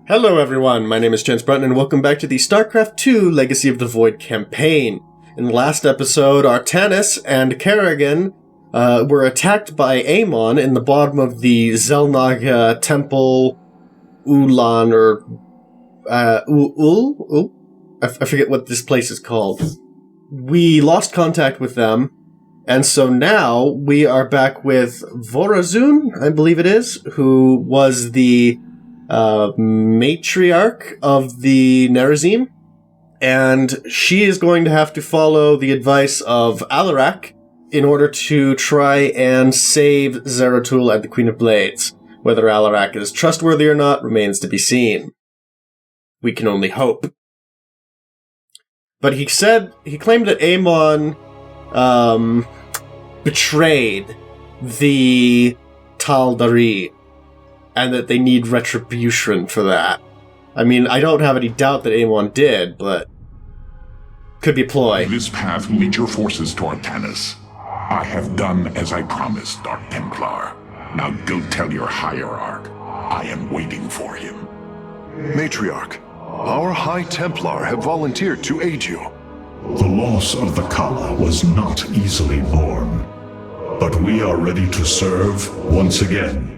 Hello everyone, my name is Jens Brunton and welcome back to the StarCraft II Legacy of the Void campaign. In the last episode, Artanis and Kerrigan were attacked by Amon in the bottom of the Xel'Naga temple, Ulan, or I forget what this place is called. We lost contact with them, and so now we are back with Vorazun, I believe it is, who was the matriarch of the Nerazim, and she is going to have to follow the advice of Alarak in order to try and save Zeratul and the Queen of Blades. Whether Alarak is trustworthy or not remains to be seen. We can only hope. But he claimed that Amon betrayed the Tal'darim, and that they need retribution for that. I mean, I don't have any doubt that Amon did, but could be a ploy. This path will lead your forces to Artanis. I have done as I promised, Dark Templar. Now go tell your hierarch. I am waiting for him. Matriarch, our High Templar have volunteered to aid you. The loss of the Kala was not easily borne, but we are ready to serve once again.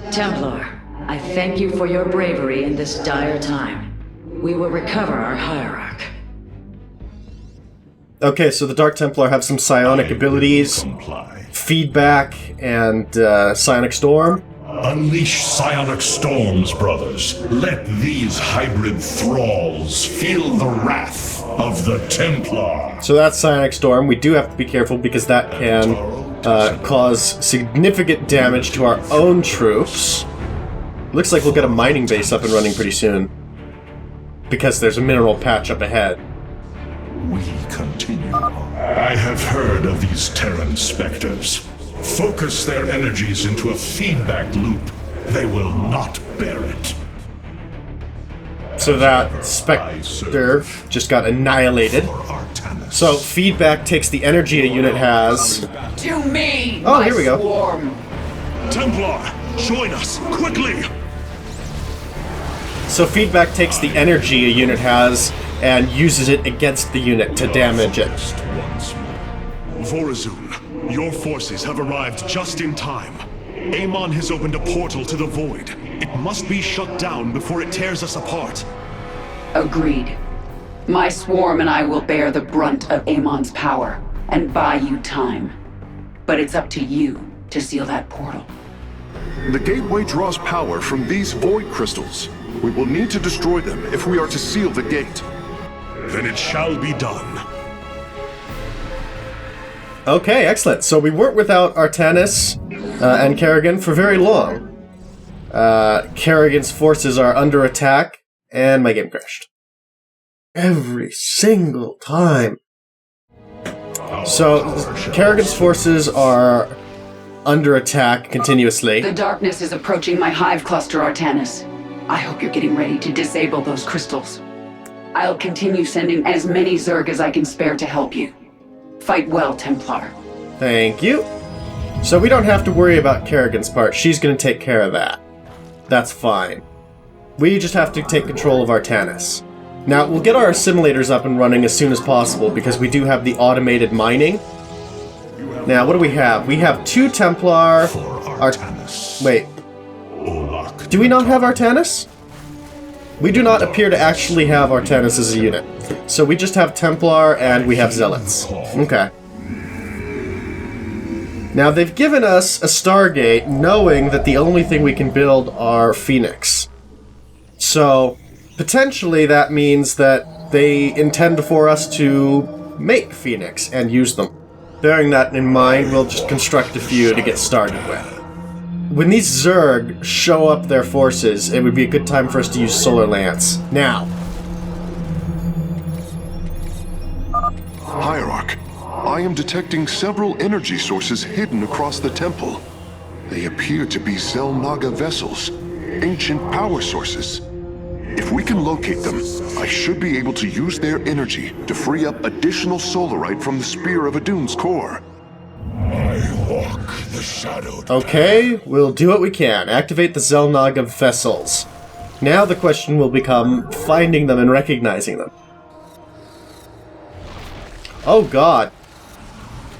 Templar, I thank you for your bravery in this dire time. We will recover our hierarch. Okay, so the Dark Templar have some psionic abilities, feedback, and psionic storm. Unleash psionic storms, brothers. Let these hybrid thralls feel the wrath of the Templar. So that's psionic storm. We do have to be careful because that can cause significant damage to our own troops. Looks like we'll get a mining base up and running pretty soon, because there's a mineral patch up ahead. We continue. I have heard of these Terran specters. Focus their energies into a feedback loop. They will not bear it. So that specter just got annihilated. So feedback takes the energy a unit has. To me! Oh, here we go. Swarm. Templar, join us, quickly! So feedback takes the energy a unit has and uses it against the unit to damage it. Vorazun, your forces have arrived just in time. Amon has opened a portal to the Void. It must be shut down before it tears us apart. Agreed. My swarm and I will bear the brunt of Amon's power and buy you time. But it's up to you to seal that portal. The gateway draws power from these void crystals. We will need to destroy them if we are to seal the gate. Then it shall be done. Okay, excellent. So we weren't without Artanis and Kerrigan for very long. Kerrigan's forces are under attack, and my game crashed. Every single time. So, Kerrigan's forces are under attack continuously. The darkness is approaching my hive cluster, Artanis. I hope you're getting ready to disable those crystals. I'll continue sending as many Zerg as I can spare to help you. Fight well, Templar. Thank you. So we don't have to worry about Kerrigan's part. She's going to take care of that. That's fine. We just have to take control of Artanis. Now, we'll get our assimilators up and running as soon as possible because we do have the automated mining. Now, what do we have? We have 2 Templar... Wait. Do we not have Artanis? We do not appear to actually have Artanis as a unit. So we just have Templar and we have Zealots. Okay. Now, they've given us a Stargate knowing that the only thing we can build are Phoenix. So, potentially that means that they intend for us to make Phoenix and use them. Bearing that in mind, we'll just construct a few to get started with. When these Zerg show up their forces, it would be a good time for us to use Solar Lance. Now. Hierarch, I am detecting several energy sources hidden across the temple. They appear to be Xel'Naga vessels, ancient power sources. If we can locate them, I should be able to use their energy to free up additional solarite from the Spear of Adun's core. I walk the shadowed Okay, we'll do what we can. Activate the Xel'Naga vessels. Now the question will become finding them and recognizing them. Oh god.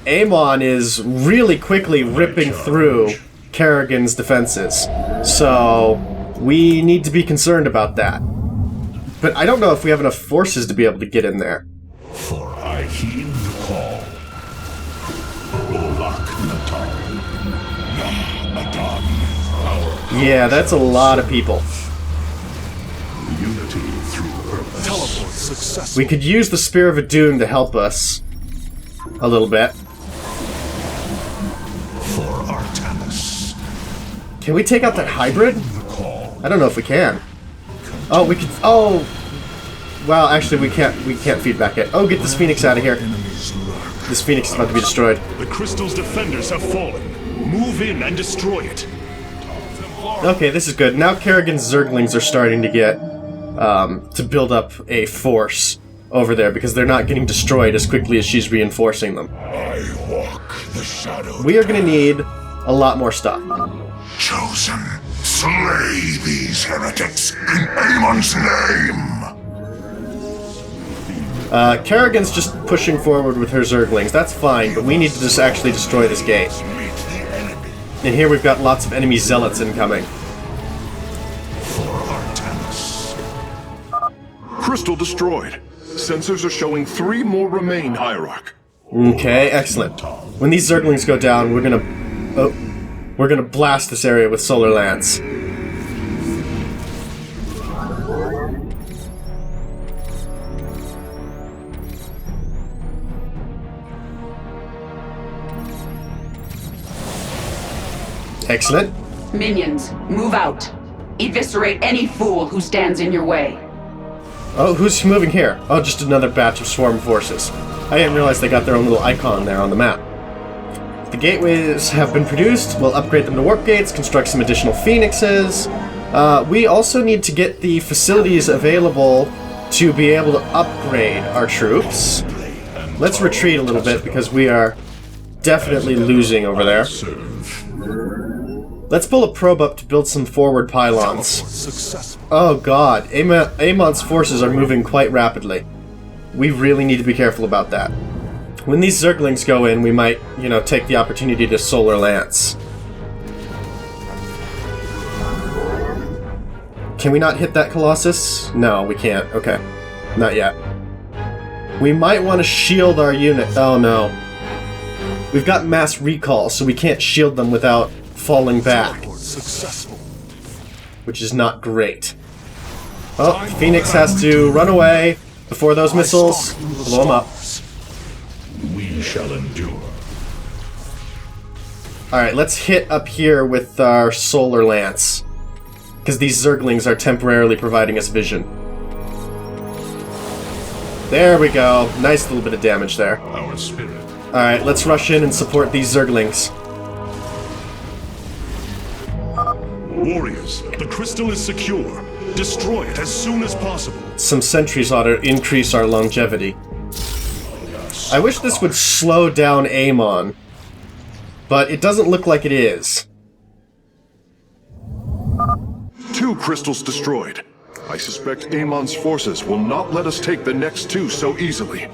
Amon is really quickly ripping through Kerrigan's defenses. So, we need to be concerned about that. But I don't know if we have enough forces to be able to get in there. For I heed the call. Yeah, that's a lot of people. Unity through purpose. Teleport successful. We could use the Spear of Adun to help us a little bit. For Artanis. Can we take out that hybrid? The call. I don't know if we can. Oh, we could. Oh, well, actually, we can't. We can't feedback it. Oh, get this Phoenix out of here. This Phoenix is about to be destroyed. The crystal's defenders have fallen. Move in and destroy it. Okay, this is good. Now Kerrigan's Zerglings are starting to get to build up a force over there because they're not getting destroyed as quickly as she's reinforcing them. I walk the shadow. We are going to need a lot more stuff. Chosen, slay these heretics in Amon's name. Kerrigan's just pushing forward with her Zerglings. That's fine, but we need to just actually destroy this gate. And here we've got lots of enemy zealots incoming. For Artanis. Crystal destroyed. Sensors are showing 3 more remain, Hierarch. Okay, excellent. When these Zerglings go down, we're gonna blast this area with Solar Lance. Excellent. Minions, move out. Eviscerate any fool who stands in your way. Oh, who's moving here? Oh, just another batch of swarm forces. I didn't realize they got their own little icon there on the map. The gateways have been produced. We'll upgrade them to warp gates, construct some additional phoenixes. We also need to get the facilities available to be able to upgrade our troops. Let's retreat a little bit because we are definitely losing over there. Let's pull a probe up to build some forward pylons. Successful. Oh god, Amon's forces are moving quite rapidly. We really need to be careful about that. When these Zerglings go in, we might, take the opportunity to Solar Lance. Can we not hit that Colossus? No, we can't. Okay. Not yet. We might want to shield our unit. Oh no. We've got mass recall, so we can't shield them without falling back. Successful. Which is not great. Oh, Phoenix has to run away before those missiles blow him up. We shall endure. Alright, let's hit up here with our Solar Lance. Because these Zerglings are temporarily providing us vision. There we go. Nice little bit of damage there. Our spirit. Alright, let's rush in and support these Zerglings. Warriors, the crystal is secure. Destroy it as soon as possible. Some sentries ought to increase our longevity. I wish this would slow down Amon, but it doesn't look like it is. 2 crystals destroyed. I suspect Amon's forces will not let us take the next 2 so easily.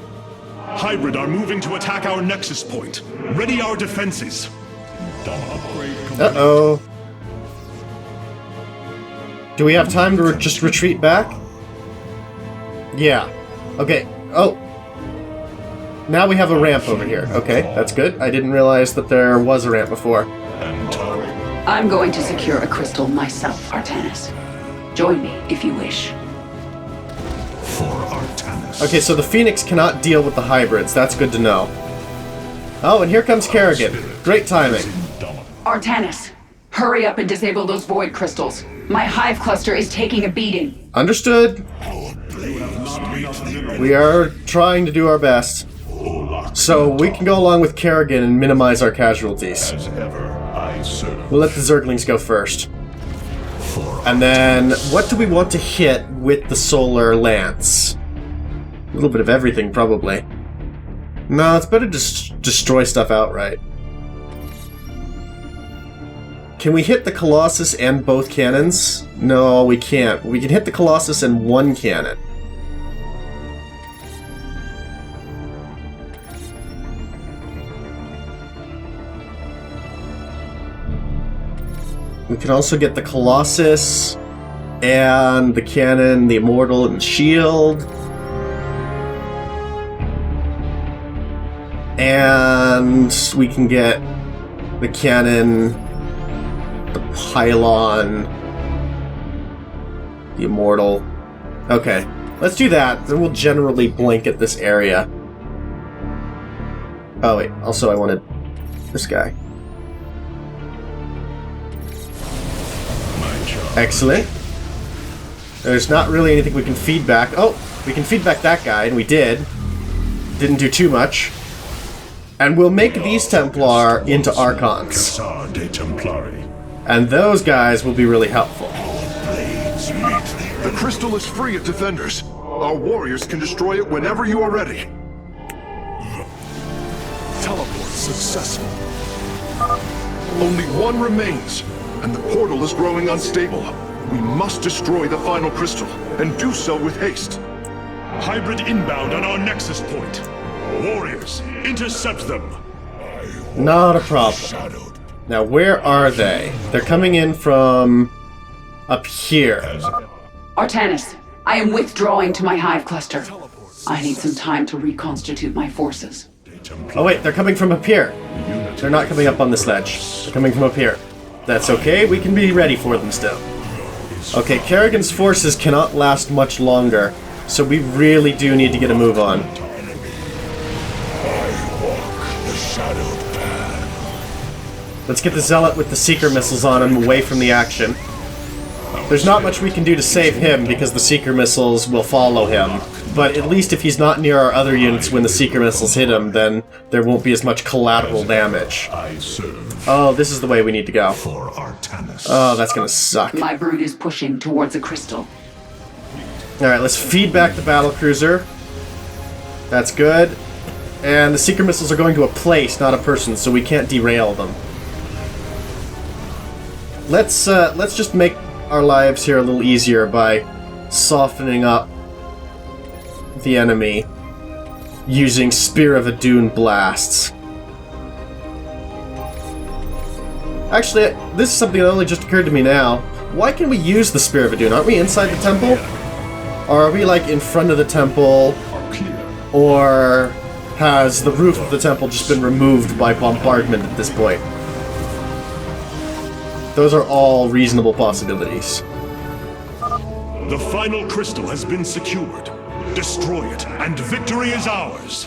Hybrid are moving to attack our nexus point. Ready our defenses. Uh-oh. Do we have time to just retreat back? Yeah. Okay. Oh. Now we have a ramp over here. Okay, that's good. I didn't realize that there was a ramp before. I'm going to secure a crystal myself, Artanis. Join me if you wish. For Artanis. Okay, so the Phoenix cannot deal with the hybrids. That's good to know. Oh, and here comes Kerrigan. Great timing. Artanis, hurry up and disable those void crystals. My hive cluster is taking a beating. Understood. We are trying to do our best. So we can go along with Kerrigan and minimize our casualties. As ever, I serve. We'll let the Zerglings go first. And then, what do we want to hit with the Solar Lance? A little bit of everything, probably. No, it's better to destroy stuff outright. Can we hit the Colossus and both cannons? No, we can't. We can hit the Colossus and one cannon. We can also get the Colossus and the cannon, the Immortal, and the shield. And we can get the cannon, the pylon, the Immortal. Okay, let's do that. Then we'll generally blanket this area. Oh wait, also I wanted this guy. Excellent. There's not really anything we can feed back. Oh, we can feed back that guy, and we did. Didn't do too much. And we'll make these Templar into Archons. And those guys will be really helpful. The crystal is free of defenders. Our warriors can destroy it whenever you are ready. Teleport successful. Only one remains, and the portal is growing unstable. We must destroy the final crystal, and do so with haste. Hybrid inbound on our nexus point. Warriors, intercept them. Not a problem. Now, where are they? They're coming in from up here. Artanis, I am withdrawing to my hive cluster. I need some time to reconstitute my forces. Oh wait, they're coming from up here. They're not coming up on this ledge. They're coming from up here. That's okay, we can be ready for them still. Okay, Kerrigan's forces cannot last much longer, so we really do need to get a move on. Let's get the Zealot with the Seeker missiles on him away from the action. There's not much we can do to save him because the Seeker missiles will follow him. But at least if he's not near our other units when the Seeker missiles hit him, then there won't be as much collateral damage. Oh, this is the way we need to go. Oh, that's gonna suck. My brood is pushing towards a crystal. Alright, let's feed back the battlecruiser. That's good. And the Seeker missiles are going to a place, not a person, so we can't derail them. Let's just make our lives here a little easier by softening up the enemy using Spear of Adun blasts. Actually, this is something that only just occurred to me now. Why can we use the Spear of Adun? Aren't we inside the temple? Or are we like in front of the temple? Or has the roof of the temple just been removed by bombardment at this point? Those are all reasonable possibilities. The final crystal has been secured. Destroy it, and victory is ours.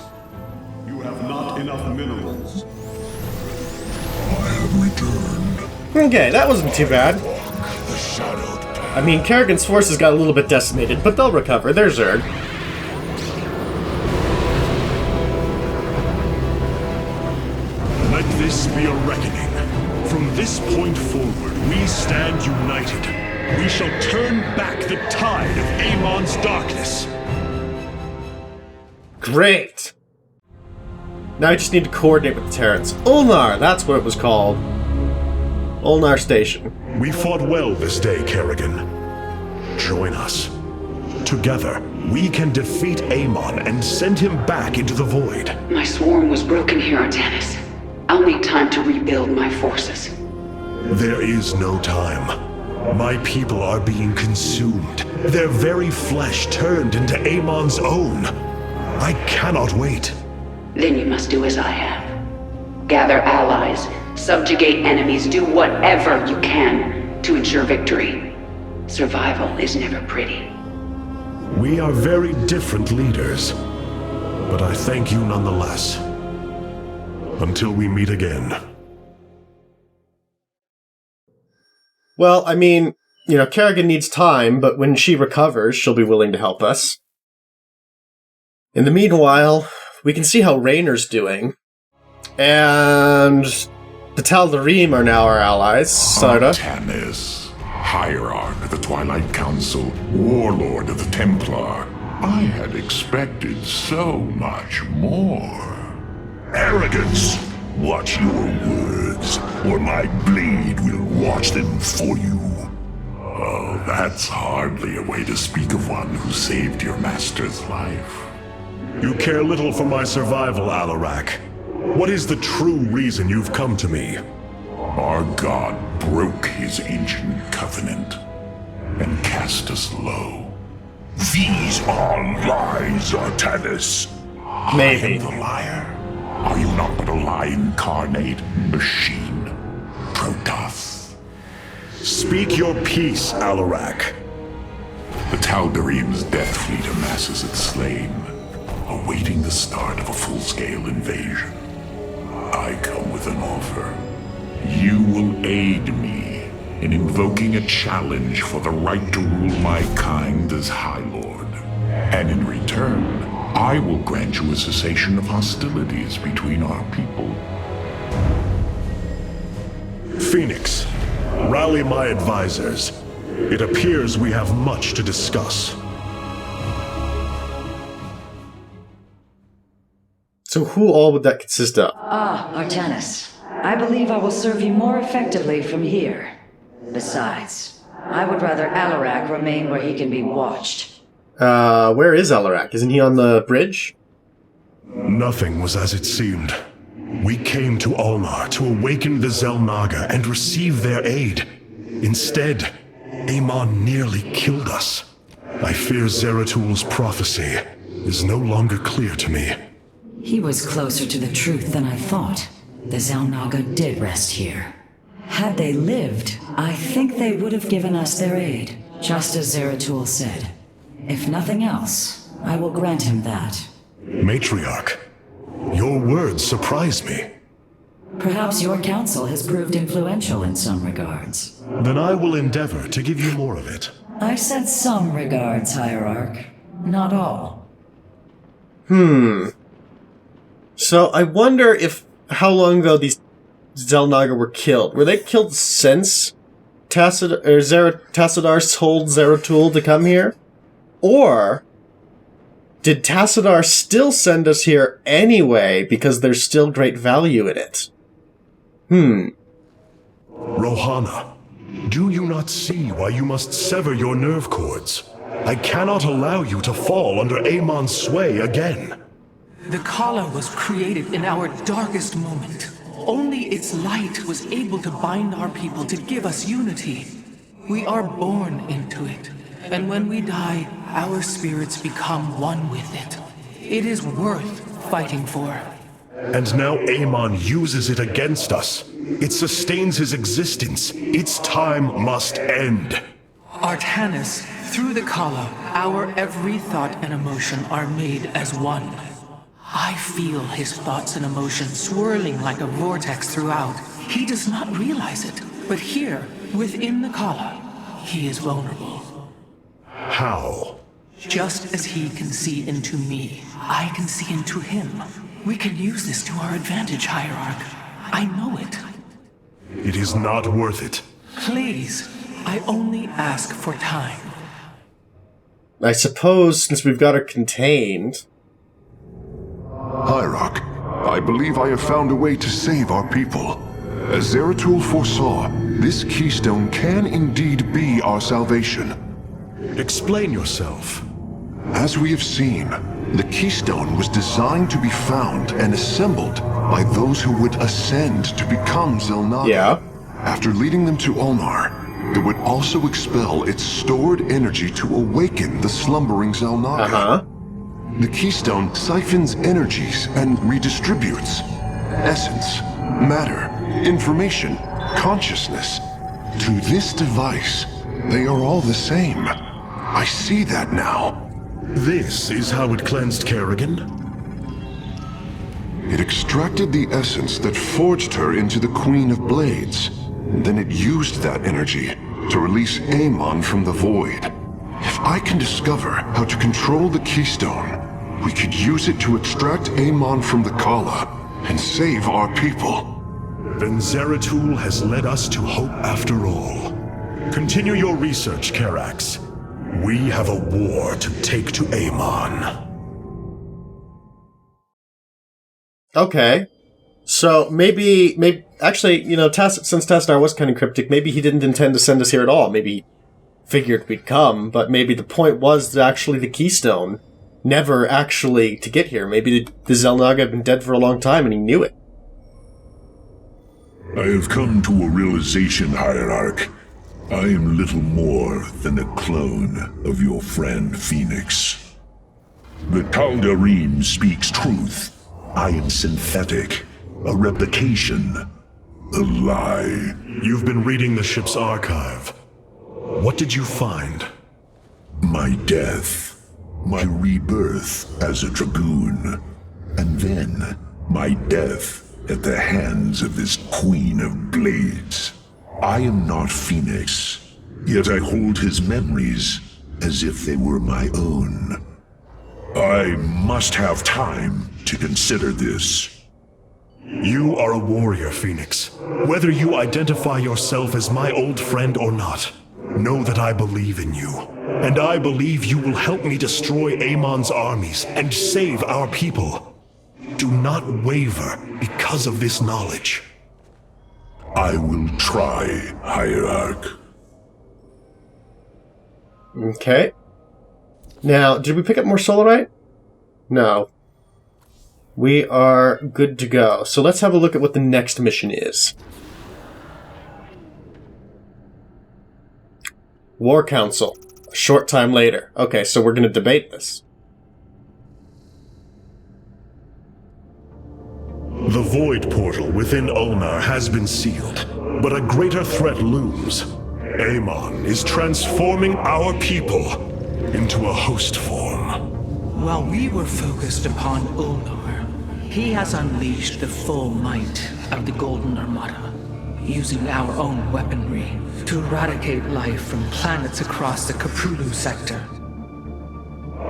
You have not enough minerals. I have returned. Okay, that wasn't too bad. I mean, Kerrigan's forces got a little bit decimated, but they'll recover. They're Zerg. Let this be a reckoning. From this point forward, we stand united. We shall turn back the tide of Amon's darkness. Great! Now I just need to coordinate with the Terrans. Ulnar, that's what it was called. Ulnar Station. We fought well this day, Kerrigan. Join us. Together, we can defeat Amon and send him back into the void. My swarm was broken here, Artanis. I'll need time to rebuild my forces. There is no time. My people are being consumed. Their very flesh turned into Amon's own. I cannot wait. Then you must do as I have. Gather allies, subjugate enemies, do whatever you can to ensure victory. Survival is never pretty. We are very different leaders, but I thank you nonetheless. Until we meet again. Well, I mean, you know, Kerrigan needs time, but when she recovers, she'll be willing to help us. In the meanwhile, we can see how Raynor's doing. And the Tal'darim are now our allies, sorta. Artanis, Hierarch of the Twilight Council, Warlord of the Templar. I had expected so much more. Arrogance! Watch your words. lives, or my blade will watch them for you. Oh, that's hardly a way to speak of one who saved your master's life. You care little for my survival, Alarak. What is the true reason you've come to me? Our god broke his ancient covenant and cast us low. These are lies, Artanis. Maybe. I am the liar. Are you not but a lie incarnate, machine, Protoss? Speak your peace, Alarak. The Tal'darim's death fleet amasses its slain, awaiting the start of a full-scale invasion. I come with an offer. You will aid me in invoking a challenge for the right to rule my kind as High Lord. And in return, I will grant you a cessation of hostilities between our people. Phoenix, rally my advisors. It appears we have much to discuss. So who all would that consist of? Artanis. I believe I will serve you more effectively from here. Besides, I would rather Alarak remain where he can be watched. Where is Alarak? Isn't he on the bridge? Nothing was as it seemed. We came to Ulnar to awaken the Xel'Naga and receive their aid. Instead, Amon nearly killed us. I fear Zeratul prophecy is no longer clear to me. He was closer to the truth than I thought. The Xel'Naga did rest here. Had they lived, I think they would have given us their aid, just as Zeratul said. If nothing else, I will grant him that. Matriarch, your words surprise me. Perhaps your counsel has proved influential in some regards. Then I will endeavor to give you more of it. I said some regards, Hierarch. Not all. So I wonder how long ago these Xel'Naga were killed. Were they killed since Tassadar told Zeratul to come here? Or did Tassadar still send us here anyway because there's still great value in it? Rohana, do you not see why you must sever your nerve cords? I cannot allow you to fall under Amon's sway again. The Kala was created in our darkest moment. Only its light was able to bind our people to give us unity. We are born into it, and when we die, our spirits become one with it. It is worth fighting for. And now Amon uses it against us. It sustains his existence. Its time must end. Artanis, through the Kala, our every thought and emotion are made as one. I feel his thoughts and emotions swirling like a vortex throughout. He does not realize it, but here, within the Kala, he is vulnerable. How? Just as he can see into me, I can see into him. We can use this to our advantage, Hierarch. I know it. It is not worth it. Please, I only ask for time. I suppose since we've got her contained... Hierarch, I believe I have found a way to save our people. As Zeratul foresaw, this keystone can indeed be our salvation. Explain yourself. As we have seen, the keystone was designed to be found and assembled by those who would ascend to become Xel'Naga. Yeah. After leading them to Ulnar, it would also expel its stored energy to awaken the slumbering Xel'Naga. The keystone siphons energies and redistributes essence, matter, information, consciousness. To this device, they are all the same. I see that now. This is how it cleansed Kerrigan? It extracted the essence that forged her into the Queen of Blades. Then it used that energy to release Amon from the void. If I can discover how to control the keystone, we could use it to extract Amon from the Kala and save our people. Then Zeratul has led us to hope after all. Continue your research, Karax. We have a war to take to Amon. Okay. So maybe actually, since Tassadar was kind of cryptic, maybe he didn't intend to send us here at all. Maybe he figured we'd come, but maybe the point was that actually the Keystone never actually to get here. Maybe the Xel'Naga had been dead for a long time and he knew it. I have come to a realization, Hierarch. I am little more than a clone of your friend Phoenix. The Tal'darim speaks truth. I am synthetic, a replication, a lie. You've been reading the ship's archive. What did you find? My death, my rebirth as a dragoon, and then my death at the hands of this Queen of Blades. I am not Phoenix, yet I hold his memories as if they were my own. I must have time to consider this. You are a warrior, Phoenix. Whether you identify yourself as my old friend or not, know that I believe in you. And I believe you will help me destroy Amon's armies and save our people. Do not waver because of this knowledge. I will try, Hierarch. Okay. Now, did we pick up more solarite? No. We are good to go. So let's have a look at what the next mission is. War Council. A short time later. Okay, so we're going to debate this. The Void Portal within Ulnar has been sealed, but a greater threat looms. Amon is transforming our people into a host form. While we were focused upon Ulnar, he has unleashed the full might of the Golden Armada, using our own weaponry to eradicate life from planets across the Kapulu sector.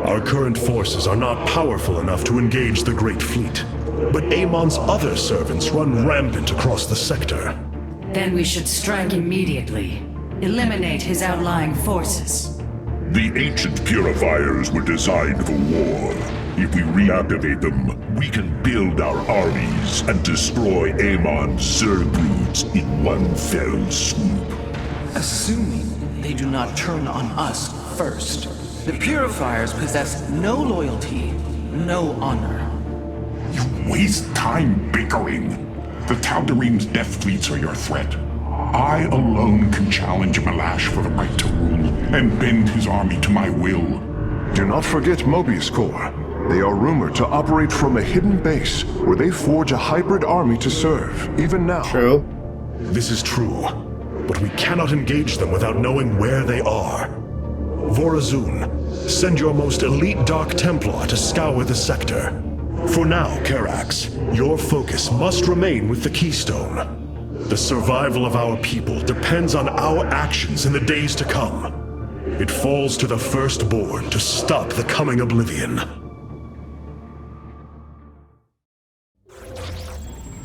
Our current forces are not powerful enough to engage the Great Fleet, but Amon's other servants run rampant across the sector. Then we should strike immediately. Eliminate his outlying forces. The ancient purifiers were designed for war. If we reactivate them, we can build our armies and destroy Amon's Zerg broods in one fell swoop. Assuming they do not turn on us first. The Purifiers possess no loyalty, no honor. You waste time bickering. The Tal'darim's death fleets are your threat. I alone can challenge Malash for the right to rule and bend his army to my will. Do not forget Mobius Corps. They are rumored to operate from a hidden base where they forge a hybrid army to serve, even now. True. This is true, but we cannot engage them without knowing where they are. Vorazun, send your most elite Dark Templar to scour the sector. For now, Karax, your focus must remain with the Keystone. The survival of our people depends on our actions in the days to come. It falls to the Firstborn to stop the coming oblivion.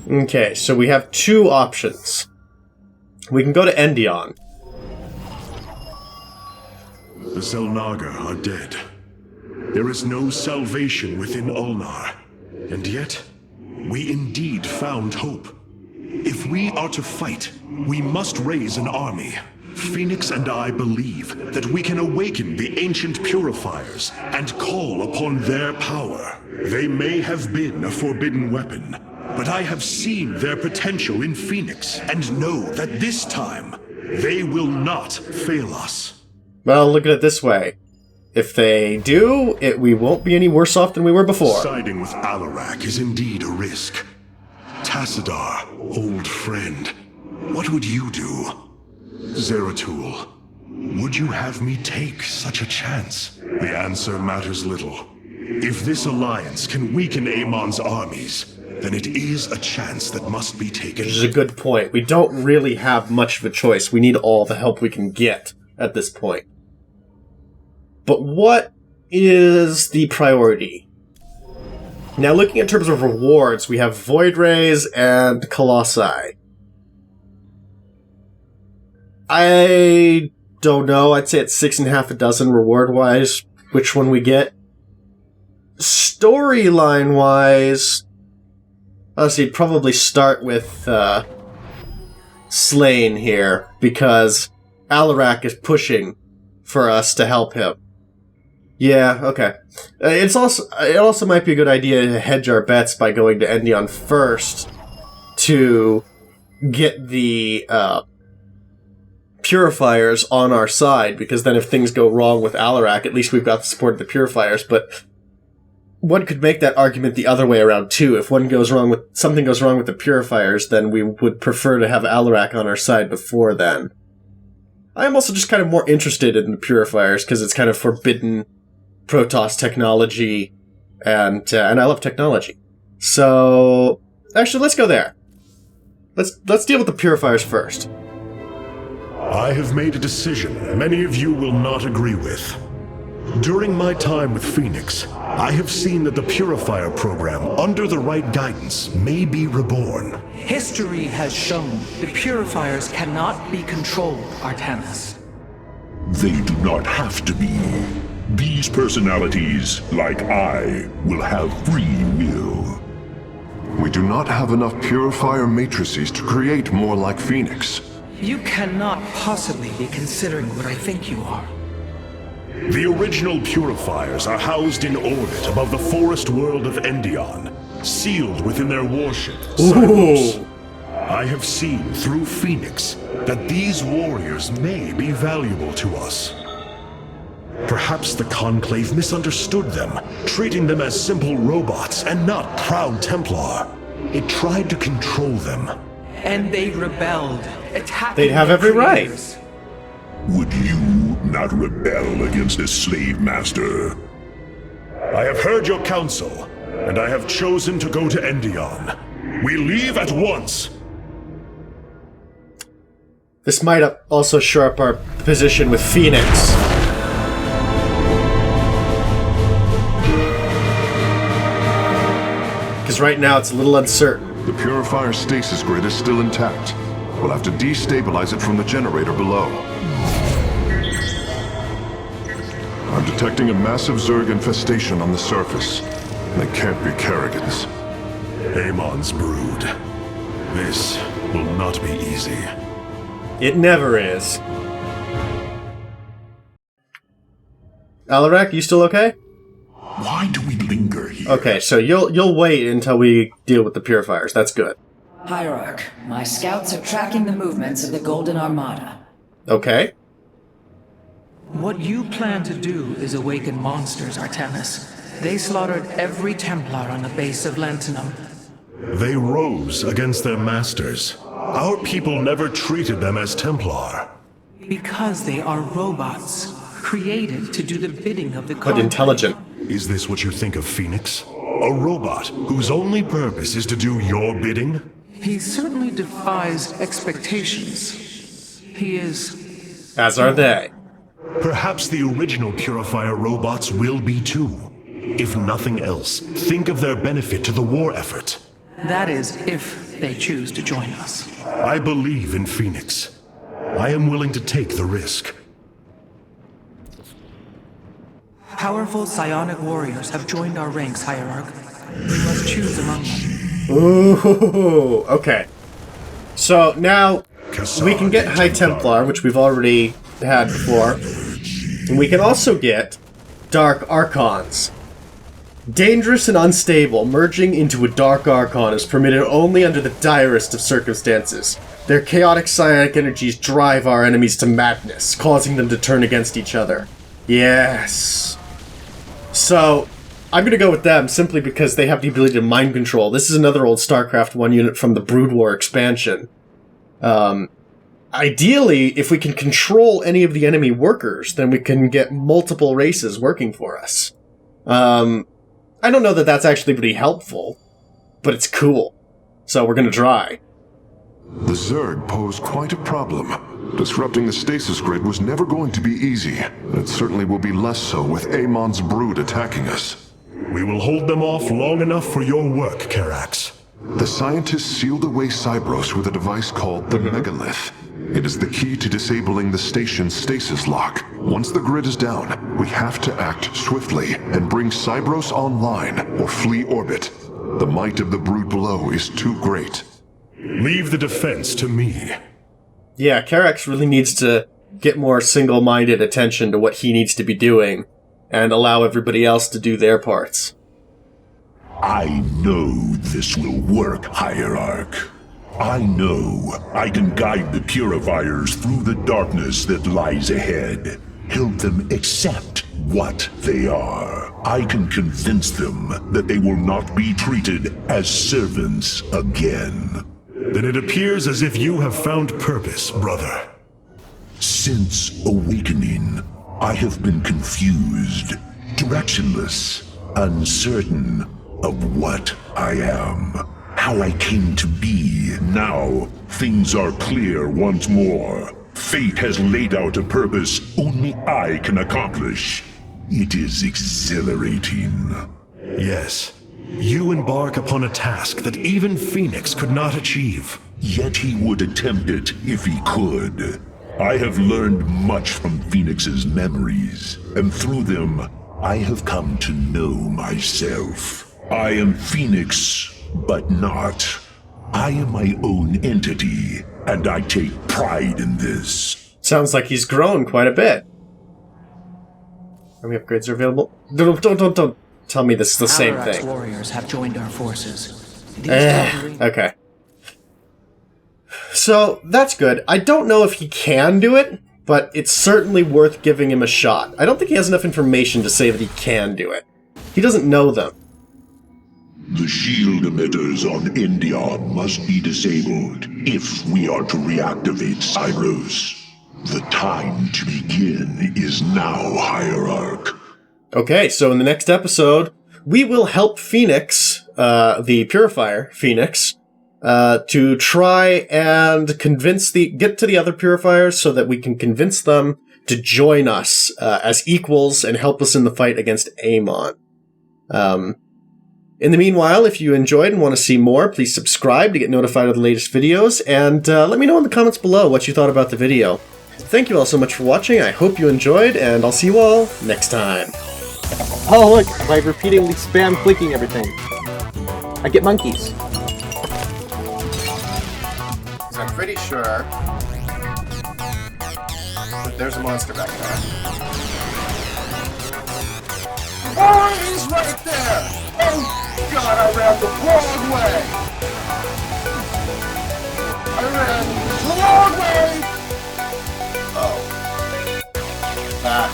Okay, so we have two options. We can go to Endion. The Xel'Naga are dead. There is no salvation within Ulnar. And yet, we indeed found hope. If we are to fight, we must raise an army. Phoenix and I believe that we can awaken the ancient purifiers and call upon their power. They may have been a forbidden weapon, but I have seen their potential in Phoenix and know that this time, they will not fail us. Well, look at it this way. If they do, we won't be any worse off than we were before. Siding with Alarak is indeed a risk. Tassadar, old friend, what would you do? Zeratul, would you have me take such a chance? The answer matters little. If this alliance can weaken Amon's armies, then it is a chance that must be taken. Which is a good point. We don't really have much of a choice. We need all the help we can get at this point. But what is the priority? Now, looking in terms of rewards, we have Void Rays and Colossi. I don't know. I'd say it's 6.5 dozen reward-wise, which one we get. Storyline-wise, Honestly, probably start with Slain here, because Alarak is pushing for us to help him. Yeah, okay. It also might be a good idea to hedge our bets by going to Endion first to get the Purifiers on our side, because then if things go wrong with Alarak, at least we've got the support of the Purifiers, but one could make that argument the other way around too. If something goes wrong with the Purifiers, then we would prefer to have Alarak on our side before then. I am also just kind of more interested in the Purifiers, because it's kind of forbidden Protoss technology, and I love technology. So, actually, let's go there. Let's deal with the Purifiers first. I have made a decision many of you will not agree with. During my time with Phoenix, I have seen that the Purifier program, under the right guidance, may be reborn. History has shown the Purifiers cannot be controlled, Artanis. They do not have to be. These personalities, like I, will have free will. We do not have enough Purifier matrices to create more like Phoenix. You cannot possibly be considering what I think you are. The original Purifiers are housed in orbit above the forest world of Endion, sealed within their warship, Cyrus. I have seen through Phoenix that these warriors may be valuable to us. Perhaps the Conclave misunderstood them, treating them as simple robots and not proud Templar. It tried to control them. And they rebelled, attacking They'd have every right. Would you not rebel against a slave master? I have heard your counsel, and I have chosen to go to Endion. We leave at once. This might also shore up our position with Phoenix. Because right now it's a little uncertain. The Purifier stasis grid is still intact. We'll have to destabilize it from the generator below. I'm detecting a massive Zerg infestation on the surface. They can't be Kerrigan's. Amon's brood. This will not be easy. It never is. Alarak, you still okay? Why do we linger here? Okay, so you'll wait until we deal with the Purifiers. That's good. Hierarch, my scouts are tracking the movements of the Golden Armada. Okay. What you plan to do is awaken monsters, Artanis. They slaughtered every Templar on the base of Lantinum. They rose against their masters. Our people never treated them as Templar. Because they are robots, created to do the bidding of the But Conclave. intelligent. Is this what you think of Phoenix? A robot whose only purpose is to do your bidding? He certainly defies expectations. He is... As are they. Perhaps the original Purifier robots will be too. If nothing else, think of their benefit to the war effort. That is, if they choose to join us. I believe in Phoenix. I am willing to take the risk. Powerful psionic warriors have joined our ranks, Hierarch. We must choose among them. Ooh, okay. So now we can get High Templar, which we've already had before. And we can also get Dark Archons. Dangerous and unstable, merging into a Dark Archon is permitted only under the direst of circumstances. Their chaotic psionic energies drive our enemies to madness, causing them to turn against each other. Yes. So, I'm going to go with them simply because they have the ability to mind control. This is another old StarCraft I unit from the Brood War expansion. Ideally, if we can control any of the enemy workers, then we can get multiple races working for us. I don't know that that's actually pretty helpful, but it's cool. So we're going to try. The Zerg pose quite a problem. Disrupting the stasis grid was never going to be easy, and it certainly will be less so with Amon's brood attacking us. We will hold them off long enough for your work, Karax. The scientists sealed away Cybros with a device called the Megalith. It is the key to disabling the station's stasis lock. Once the grid is down, we have to act swiftly and bring Cybros online or flee orbit. The might of the brood below is too great. Leave the defense to me. Yeah, Karax really needs to get more single-minded attention to what he needs to be doing, and allow everybody else to do their parts. I know this will work, Hierarch. I know I can guide the Purifiers through the darkness that lies ahead. Help them accept what they are. I can convince them that they will not be treated as servants again. Then it appears as if you have found purpose, brother. Since awakening, I have been confused, directionless, uncertain of what I am, how I came to be. Now, things are clear once more. Fate has laid out a purpose only I can accomplish. It is exhilarating. Yes, you embark upon a task that even Phoenix could not achieve. Yet he would attempt it if he could. I have learned much from Phoenix's memories, and through them, I have come to know myself. I am Phoenix, but not. I am my own entity, and I take pride in this. Sounds like he's grown quite a bit. How many upgrades are available? Don't tell me this is the same Alarak's thing. warriors have joined our forces. These Tal'darim- Okay. So, that's good. I don't know if he can do it, but it's certainly worth giving him a shot. I don't think he has enough information to say that he can do it. He doesn't know them. The shield emitters on Endion must be disabled if we are to reactivate Cyros. The time to begin is now, Hierarch. Okay, so in the next episode, we will help Phoenix, the Purifier, Phoenix, to try and get to the other Purifiers so that we can convince them to join us as equals and help us in the fight against Amon. In the meanwhile, if you enjoyed and want to see more, please subscribe to get notified of the latest videos, and let me know in the comments below what you thought about the video. Thank you all so much for watching, I hope you enjoyed, and I'll see you all next time. Oh look, by repeatedly spam clicking everything, I get monkeys. I'm pretty sure that there's a monster back there. Oh, he's right there! Oh god, I ran the wrong way! I ran the wrong way! Oh. That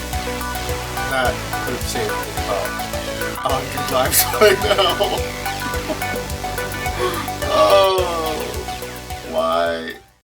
could have saved me. Oh, good times right now. Oh. Why?